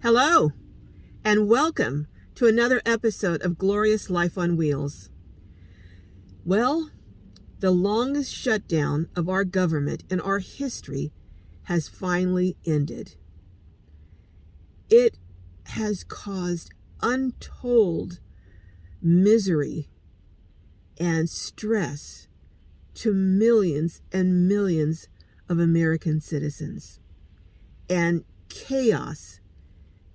Hello, and welcome to another episode of Glorious Life on Wheels. Well, the longest shutdown of our government in our history has finally ended. It has caused untold misery and stress to millions and millions of American citizens, and chaos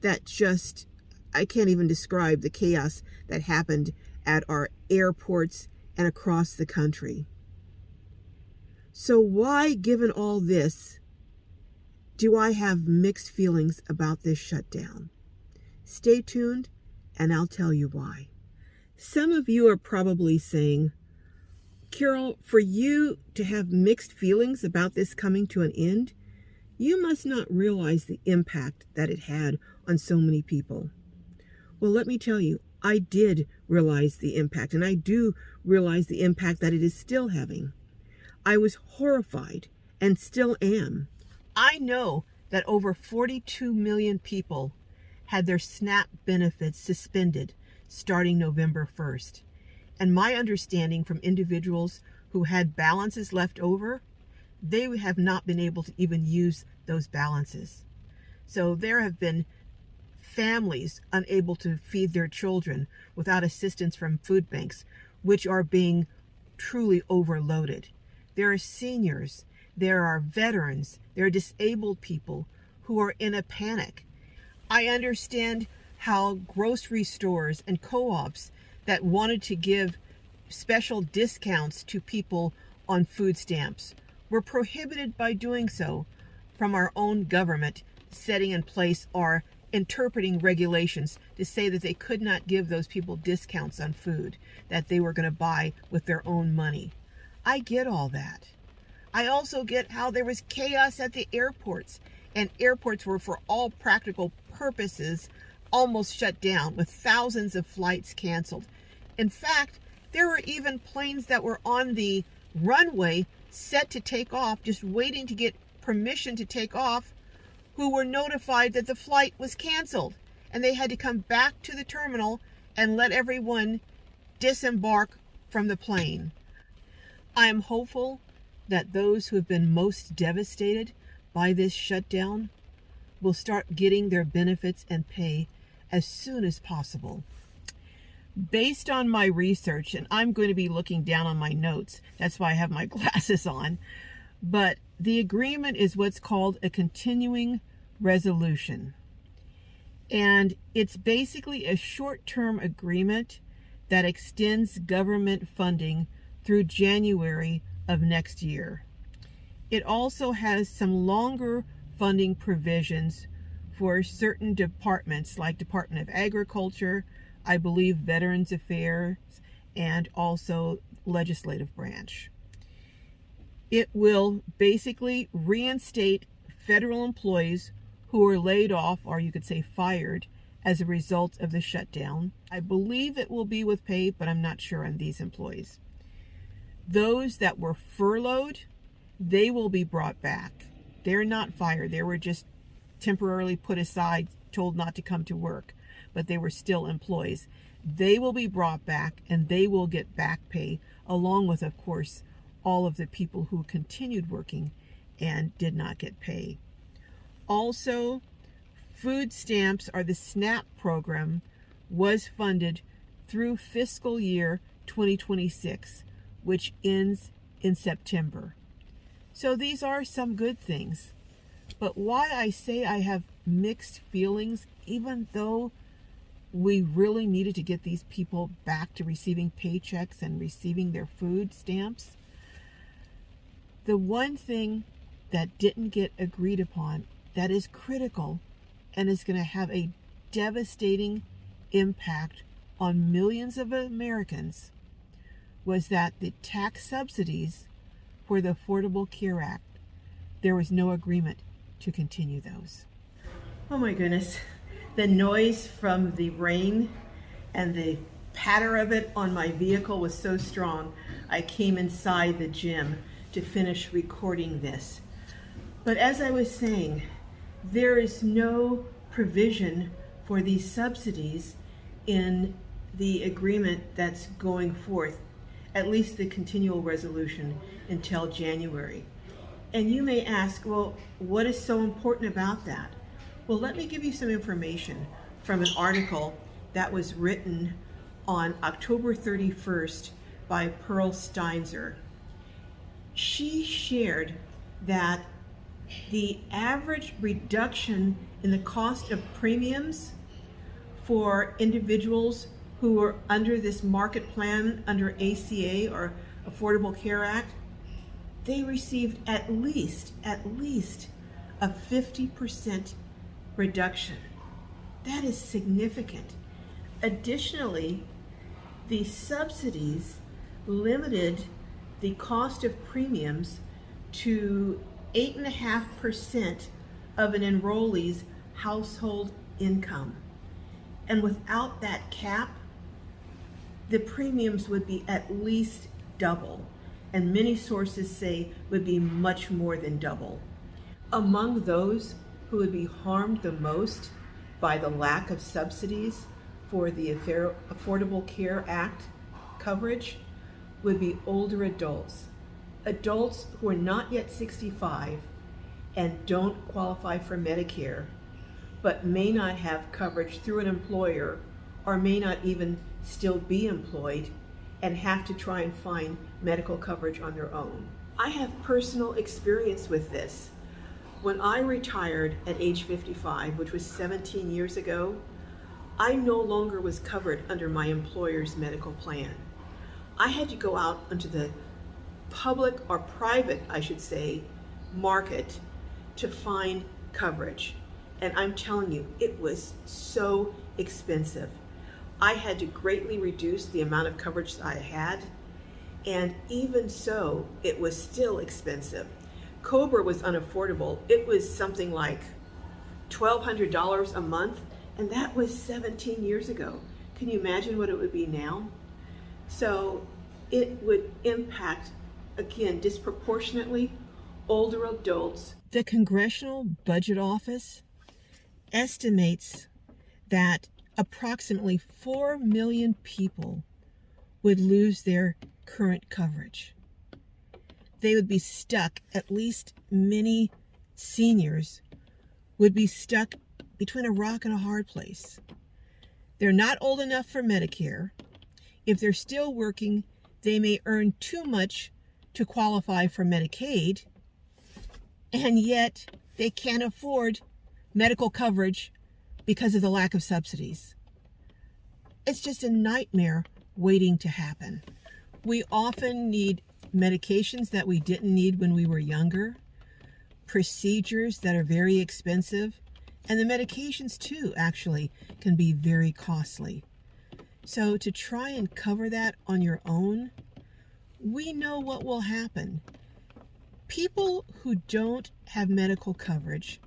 that I can't even describe the chaos that happened at our airports and across the country. So why, given all this, do I have mixed feelings about this shutdown? Stay tuned and I'll tell you why. Some of you are probably saying, Carol, for you to have mixed feelings about this coming to an end, you must not realize the impact that it had on so many people. Well, let me tell you, I did realize the impact, and I do realize the impact that it is still having. I was horrified and still am. I know that over 42 million people had their SNAP benefits suspended starting November 1st. And my understanding from individuals who had balances left over, they have not been able to even use those balances. So there have been families unable to feed their children without assistance from food banks, which are being truly overloaded. There are seniors, there are veterans, there are disabled people who are in a panic. I understand how grocery stores and co-ops that wanted to give special discounts to people on food stamps were prohibited by doing so from our own government setting in place or interpreting regulations to say that they could not give those people discounts on food that they were going to buy with their own money. I get all that. I also get how there was chaos at the airports, and airports were, for all practical purposes, almost shut down with thousands of flights canceled. In fact, there were even planes that were on the runway set to take off, just waiting to get permission to take off, who were notified that the flight was canceled, and they had to come back to the terminal and let everyone disembark from the plane. I am hopeful that those who have been most devastated by this shutdown will start getting their benefits and pay as soon as possible. Based on my research, and I'm going to be looking down on my notes, that's why I have my glasses on, but the agreement is what's called a continuing resolution. And it's basically a short-term agreement that extends government funding through January of next year. It also has some longer funding provisions for certain departments like Department of Agriculture, I believe Veterans Affairs, and also Legislative Branch. It will basically reinstate federal employees who were laid off, or you could say fired, as a result of the shutdown. I believe it will be with pay, but I'm not sure on these employees. Those that were furloughed, they will be brought back. They're not fired. They were just temporarily put aside, told not to come to work, but they were still employees. They will be brought back, and they will get back pay, along with, of course, all of the people who continued working and did not get pay. Also, food stamps, or the SNAP program, was funded through fiscal year 2026, which ends in September. So these are some good things. But why I say I have mixed feelings, even though we really needed to get these people back to receiving paychecks and receiving their food stamps, the one thing that didn't get agreed upon that is critical and is going to have a devastating impact on millions of Americans was that the tax subsidies for the Affordable Care Act, there was no agreement to continue those. Oh my goodness. The noise from the rain and the patter of it on my vehicle was so strong, I came inside the gym to finish recording this. But as I was saying, there is no provision for these subsidies in the agreement that's going forth, at least the continual resolution until January. And you may ask, well, what is so important about that? Well, let me give you some information from an article that was written on October 31st by Pearl Steinzer. She shared that the average reduction in the cost of premiums for individuals who are under this market plan under ACA or Affordable Care Act, they received at least a 50% reduction. That is significant. Additionally, the subsidies limited the cost of premiums to 8.5% of an enrollee's household income. And without that cap, the premiums would be at least double, and many sources say would be much more than double. Among those who would be harmed the most by the lack of subsidies for the Affordable Care Act coverage would be older adults. Adults who are not yet 65 and don't qualify for Medicare, but may not have coverage through an employer or may not even still be employed and have to try and find medical coverage on their own. I have personal experience with this. When I retired at age 55, which was 17 years ago, I no longer was covered under my employer's medical plan. I had to go out into the public, or private, I should say, market to find coverage. And I'm telling you, it was so expensive. I had to greatly reduce the amount of coverage that I had, and even so, it was still expensive. COBRA was unaffordable. It was something like $1,200 a month, and that was 17 years ago. Can you imagine what it would be now? So it would impact, again, disproportionately older adults. The Congressional Budget Office estimates that approximately 4 million people would lose their current coverage. They would be stuck, at least many seniors would be stuck between a rock and a hard place. They're not old enough for Medicare. If they're still working, they may earn too much to qualify for Medicaid, and yet they can't afford medical coverage because of the lack of subsidies. It's just a nightmare waiting to happen. We often need medications that we didn't need when we were younger, procedures that are very expensive, and the medications too actually can be very costly. So to try and cover that on your own, we know what will happen. People who don't have medical coverage,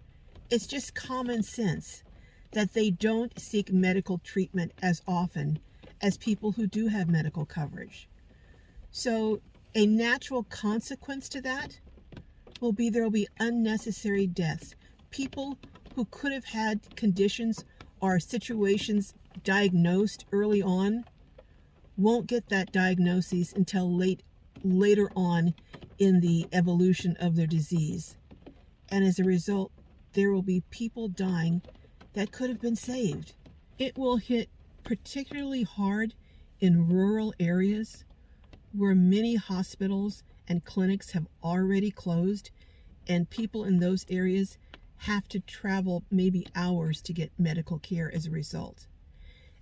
it's just common sense that they don't seek medical treatment as often as people who do have medical coverage. So a natural consequence to that will be there will be unnecessary deaths. People who could have had conditions or situations diagnosed early on won't get that diagnosis until later on in the evolution of their disease. And as a result, there will be people dying that could have been saved. It will hit particularly hard in rural areas where many hospitals and clinics have already closed, and people in those areas have to travel maybe hours to get medical care as a result.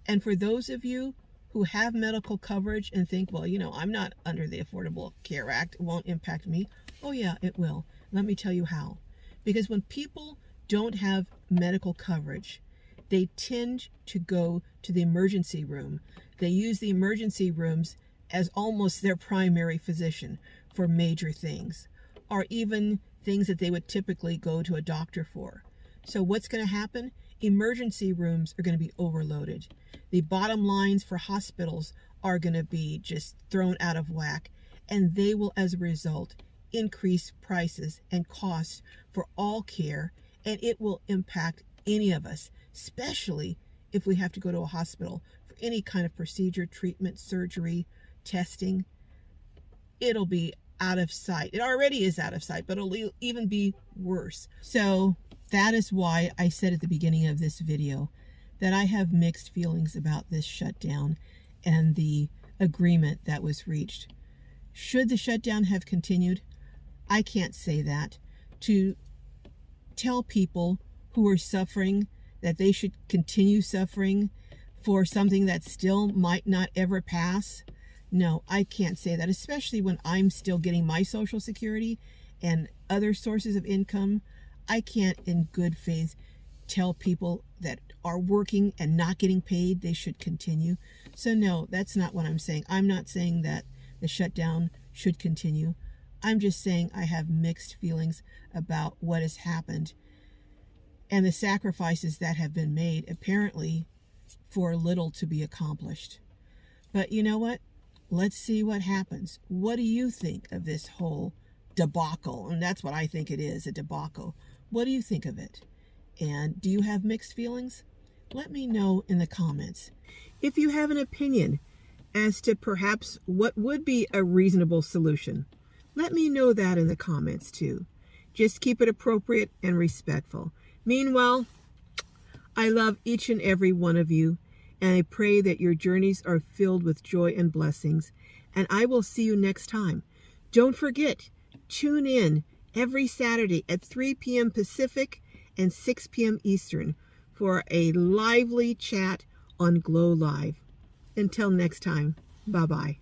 And for those of you who have medical coverage and think, well, I'm not under the Affordable Care Act, it won't impact me. Oh yeah, it will. Let me tell you how. Because when people don't have medical coverage, they tend to go to the emergency room. They use the emergency rooms as almost their primary physician for major things, or even things that they would typically go to a doctor for. So what's going to happen? Emergency rooms are going to be overloaded. The bottom lines for hospitals are going to be just thrown out of whack, and they will, as a result, increase prices and costs for all care, and it will impact any of us especially if we have to go to a hospital for any kind of procedure, treatment, surgery, testing. It'll be out of sight. It already is out of sight, but it'll even be worse. So that is why I said at the beginning of this video that I have mixed feelings about this shutdown and the agreement that was reached. Should the shutdown have continued? I can't say that. To tell people who are suffering that they should continue suffering for something that still might not ever pass, no, I can't say that, especially when I'm still getting my Social Security and other sources of income. I can't in good faith tell people that are working and not getting paid they should continue. So no, that's not what I'm saying. I'm not saying that the shutdown should continue. I'm just saying I have mixed feelings about what has happened and the sacrifices that have been made, apparently for little to be accomplished. But you know what? Let's see what happens. What do you think of this whole debacle? And that's what I think it is, a debacle. What do you think of it? And do you have mixed feelings? Let me know in the comments. If you have an opinion as to perhaps what would be a reasonable solution, let me know that in the comments too. Just keep it appropriate and respectful. Meanwhile, I love each and every one of you, and I pray that your journeys are filled with joy and blessings, and I will see you next time. Don't forget, tune in every Saturday at 3 p.m. Pacific and 6 p.m. Eastern for a lively chat on Glow Live. Until next time, bye-bye.